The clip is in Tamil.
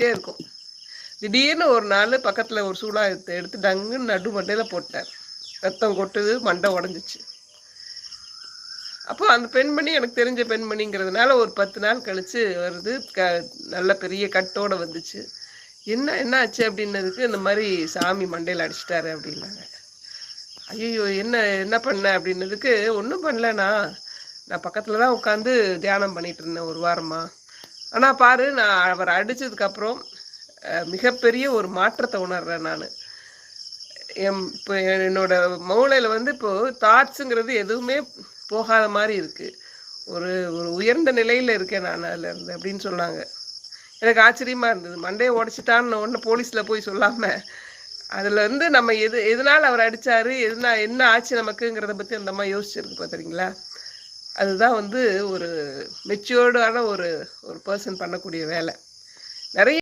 வலிச்சுக்கிட்டே இருக்கும். திடீர்னு ஒரு நாள் பக்கத்தில் ஒரு சூடாயத்தை எடுத்து டங்குன்னு நடு மண்டையில் போட்டார். ரத்தம் கொட்டுது, மண்டை உடஞ்சிச்சு. அப்போ அந்த பெண்மணி எனக்கு தெரிஞ்ச பெண்மணிங்கிறதுனால ஒரு 10 நாள் கழிச்சு வருது. நல்ல பெரிய கட்டோட வந்துச்சு. என்ன ஆச்சு அப்படின்னதுக்கு, இந்த மாதிரி சாமி மண்டையில் அடிச்சிட்டாரு அப்படின்னாங்க. ஐயோ, என்ன பண்ண அப்படின்னதுக்கு, ஒன்றும் பண்ணலண்ணா, நான் பக்கத்தில் தான் உட்காந்து தியானம் பண்ணிட்டு இருந்தேன் ஒரு வாரமா. ஆனால் பாரு, நான் அவர் அடித்ததுக்கப்புறம் மிகப்பெரிய ஒரு மாற்றத்தை உணர்றேன் நான். இப்போ என்னோட மூளையில் வந்து இப்போது தாட்ஸுங்கிறது எதுவுமே போகாத மாதிரி இருக்குது. ஒரு ஒரு உயர்ந்த நிலையில் இருக்கேன் நான் அதில் இருந்து அப்படின்னு சொன்னாங்க. எனக்கு ஆச்சரியமாக இருந்தது. மண்டையை உடச்சிட்டான்னு ஒன்று போலீஸில் போய் சொல்லாமல், அதில் வந்து நம்ம எதனால் அவர் அடித்தார், என்ன ஆச்சு நமக்குங்கிறத பற்றி அந்த அம்மா யோசிச்சிருக்கு பார்த்துறீங்களா? அதுதான் வந்து ஒரு மெச்சூர்டான ஒரு பர்சன் பண்ணக்கூடிய வேலை. நிறைய